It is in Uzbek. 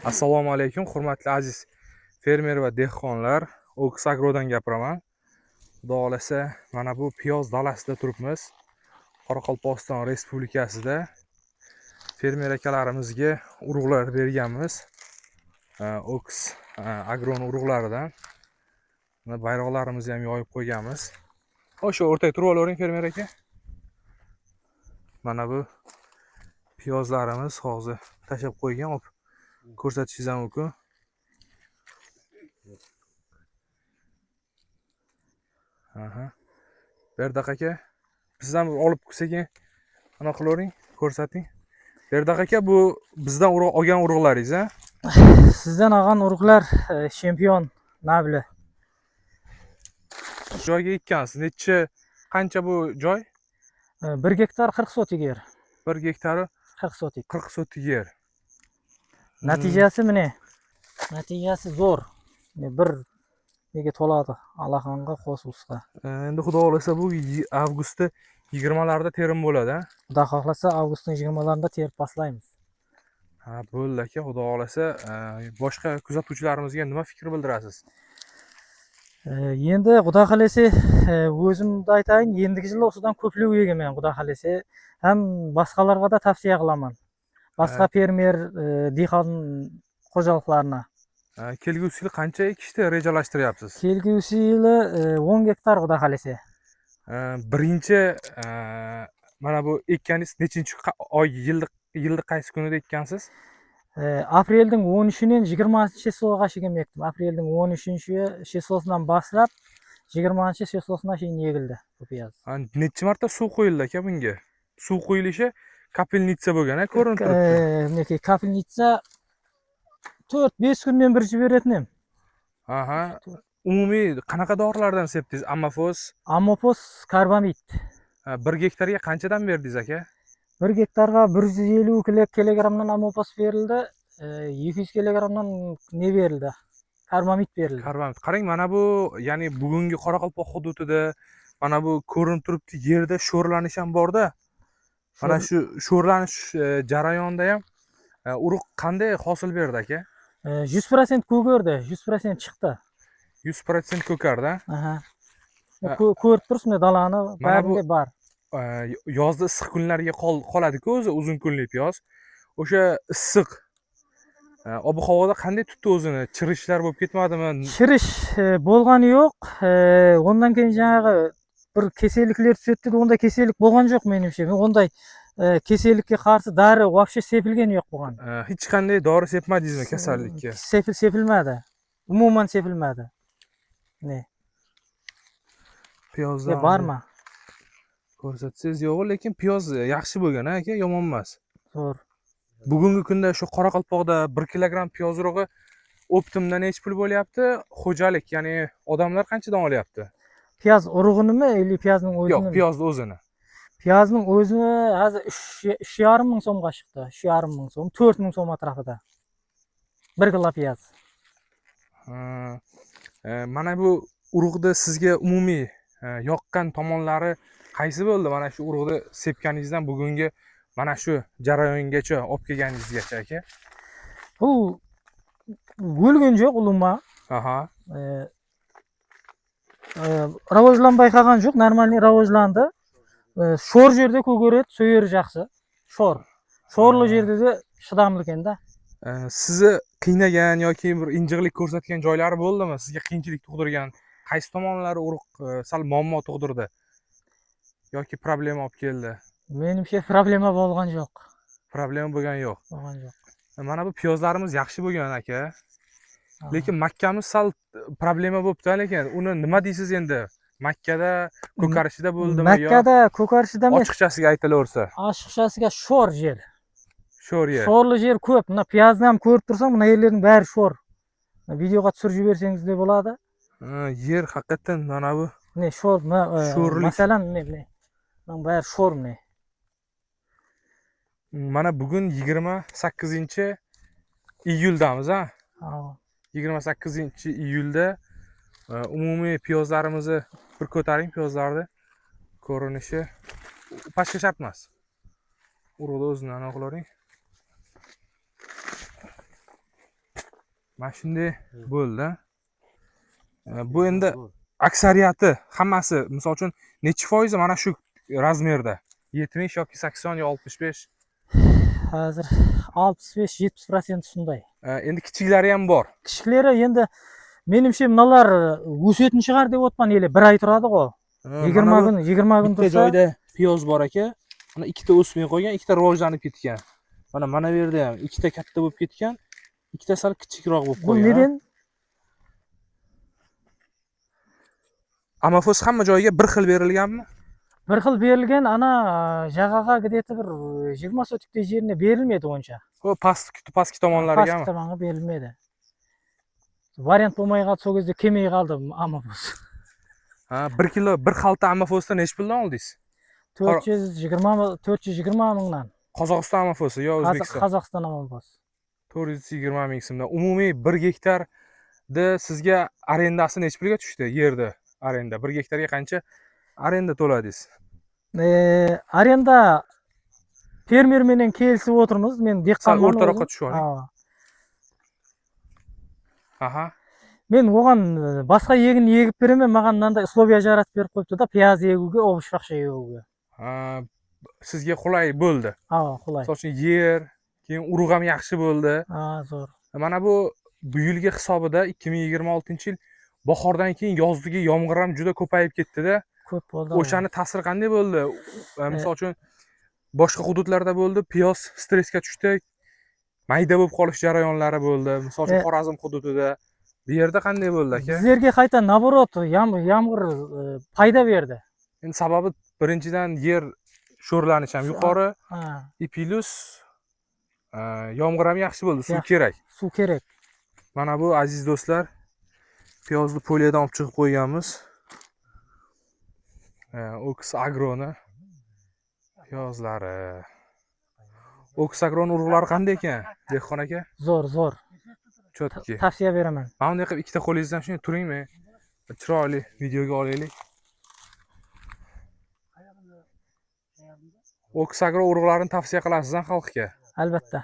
Assalomu alaykum, hurmatli aziz fermer va dehqonlar. Oks Agrodan gapiraman. Xudo xolasa, mana bu piyoz dalasida turibmiz. Qoraqalpog'iston Respublikasida fermer akalarimizga urug'lar berganmiz. Oks Agron urug'laridan bayroqlarimizni ham yoyib qo'yganmiz. O'sha o'rtaga turib olavering fermer aka. Mana bu piyozlarimiz hozir tashab qo'ygan. Ko'rsatishingiz ham mumkin. Berdaq aka, bizdan olib sekin ana qilavering, ko'rsating. Berdaq aka, bu bizdan olgan urug'laringiz, a? Sizdan olgan urug'lar chempion nabli. Joyga ekkansiz. Qancha bu joy? 1 gektar 40 sotik yer. 1 gektari 40 sotik. 40 sotik yer. Natijasi mana. Natijasi zo'r. Bir nega to'ladi alaqonga qo'sulsa. Endi xudo xolasa bu avgustda 20larda terim bo'ladi, a? Xudo xohlasa avgustning 20larida terib boshlaymiz. Ha, bo'ldi aka, xudo xolasa. Boshqa kuzatuvchilarimizga nima fikr bildirasiz? Endi xudo xolasa o'zimni aytayin, endigi yil o'sidan ko'plab yegaman, xudo xolasa. Ham boshqalarga da tavsiya qilaman. Boshqa fermer dehqon xo'jaliklarına. Kelgusi yil qancha ekishni rejalashtiryapsiz? Kelgusi yili 10 gektar xudo xolasa. Birinchi mana bu ekkaningiz nechinchi oy, yilni qaysi kunida ekkansiz? Aprelning 13'nin 20-cheslog'iga shigim ekdim. Aprelning 13-cheslosidan boshlab 20-cheslosuna sheyni yegildi bu piyoz. Necha marta suv qo'yildi aka bunga? Suv qo'yilishi kapelnitsa bo'lgan-a, ko'rinib turibdi. Neki kapelnitsa 4-5 kundan bir beretinim. Aha. Umumiy qanaqa dorilardan sepdingiz? Ammofoz, karbamid. 1 gektarga qanchadan berdingiz aka? 1 gektarga 150 kilogramdan ammofoz berildi, 200 kilogramdan ne berildi? Karbamid berildi. Karbamid. Qarang, mana bu, ya'ni bugungi Qoraqalpoq hududida mana bu ko'rinib turibdi, yerda sho'rlanish ham bor-da. Mana shu sho'rlanish jarayonida ham urug' qanday hosil berdi aka? 100% ko'kardi, 100% chiqdi. 100% ko'kardi. Aha. Ko'rib turibsizmi dalani, barida bor. Yozda issiq kunlarga qoladi-ku o'zi, uzun kunli piyoz. O'sha issiq ob-havoda qanday tutdi o'zini? Chirishlar bo'lib ketmadimi? Chirish bo'lgani yo'q. Ondan keyin janaqa bir kasalliklar tushdi, onda kasallik bo'lgan yo'q menimcha. Men onday kasallikka qarshi dori вообще sepilgani yo'q bo'lgan. Hech qanday dori sepmadingizmi kasallikka? Sepilmadi. Umuman sepilmadi. Ne? Piyozdan bormi? Ko'rsatsangiz yo'q, lekin piyoz yaxshi bo'lgan aka, yomon emas. Zo'r. Bugungi kunda shu Qoraqalpoqda 1 kilogram piyoz urug'i optimdan necha pul bo'lyapti? Xo'jalik, ya'ni odamlar qanchadan olyapti? Piyoz urug'inimi, yoki piyozning o'zini? Yo'q, piyozni o'zini. Piyozning o'zini hozir 3,5 ming so'mga chiqdi. 3,5 ming so'm, 4 ming so'm atrofida. 1 kilo piyoz. Mana bu urug'da sizga umumiy yoqqan tomonlari qaysi bo'ldi? Mana shu urug'ni sepganingizdan bugungi mana shu jarayongacha olib kelganingizgacha aka? Bu o'lgan yo'q umuman. Aha. Rivojlanmay qolgan yo'q, normalniy rivojlandi. Sho'r yerda ko'karadi, so'yeri yaxshi. Sho'rli yerda de chidamli ekanda. Sizni qiynagan yoki bir injiqlik ko'rsatgan joylari bo'ldimi? Sizga qiyinchilik tug'dirgan qaysi tomonlari urug' sal muammo tug'dirdi? Yoki problema olib keldi? Menimcha problema bo'lgan yo'q. Problema bo'lgan yo'q. Bo'lgan yo'q. Mana bu piyozlarimiz yaxshi bo'lgan aka. Lekin makkamiz sal problema bo'libdi, lekin uni nima deysiz endi? Makkada ko'karishida bo'ldimi yo? Makkada ko'karishida emas. Ochiqchasiga aytilaversa. Ochiqchasiga sho'r yer. Sho'r yer. Sho'rli yer ko'p. Mana piyozni ham ko'rib tursam, mana yerlarning bari sho'r. Videoga tushirib bersangiz de bo'ladi. Yer haqiqatan mana bu. Ne sho'r, masalan, mana bari sho'rmi? Mana bugun 28-iyuldamiz, ha? 28-iyulda umumiy piyozlarimizni bir ko'taring, piyozlarni ko'rinishi pastga shart emas. Urug'ni o'zini aniq qilavering. mana shunday bo'ldi. Bu endi aksariyati hammasi misol uchun necha foizi mana shu razmerda? 70 yoki 80 yo 65? Hozir 65-70% shunday. Endi kichiklari ham bor. Kishiklari endi menimcha bular o'sетін шығар deb o'tman, eli 1 oy turadi-ku. 20 kun, 20 kun Bitta tursa, joyda piyoz bor aka. Mana ikkita o'smay qo'ygan, ikkita rivojlanib ketgan. Mana bu yerda ham ikkita katta bo'lib ketgan, ikkita sal kichikroq bo'lib bu qolgan. neden? Amafos hamma joyiga bir xil berilganmi? Bir xil berilgan, ana жағаға где-то bir 20 sotikdek yerine berilmedi oncha. O pastki tomonlarigami? Pastki tomonga berilmedi. Variant bo'lmay qoldi, сол кезде kelmay qoldi amafos. Ha, 1 kilo, bir xalta amafosdan necha puldan oldingiz? 420 mingdan. Qozog'iston amafosi yo O'zbekiston? Qozog'iston amafos. 420 ming so'mdan. Umumiy 1 gektarda sizga arendasi necha pulga tushdi? Yerda arenda 1 gektarga qancha arenda to'ladingiz? Arenda fermer bilan kelishib o'tirmiz. Men dehqonman. O'rtaroqqa tushib oling. Aha. Men o'g'an boshqa yegin yegib beraman, mаған mынандай условия жаратып berib qo'yibdi da, piyoz yeguga, ovush vaqsha yeguga. Ha, sizga qulay bo'ldi. Ha, qulay. Misol uchun yer, keyin urug' ham yaxshi bo'ldi. Ha, zo'r. Mana bu yilgi hisobida 2026-yil bahordan keyin yozdagi yomg'ir ham juda ko'payib ketdi-da. Ko'p bo'ldi. O'shani ta'siri qanday bo'ldi? Misol uchun boshqa hududlarda bo'ldi, piyoz stressga tushdi, mayda bo'lib qolish jarayonlari bo'ldi. Misol uchun Xorazm hududida bu yerda qanday bo'ldi aka? Bizlarga qayta naborot, yomg'ir foyda berdi. Endi sababi birinchidan yer sho'rlanishi ham yuqori, plus yomg'ir ham yaxshi bo'ldi, suv kerak. Suv kerak. Mana bu aziz do'stlar, piyozni poliyadan olib chiqib qo'yganmiz. Oks agroni piyozlari. Oks agroni urug'lari qanday ekan, dehqon aka? Zo'r. Chotki. Tavsiya beraman. Mana bunday qilib ikkita qo'lingizdan shunday turingmi? Chiroyli videoga olaylik. Oks agro urug'larini tavsiya qilasiz xalqqa? Albatta.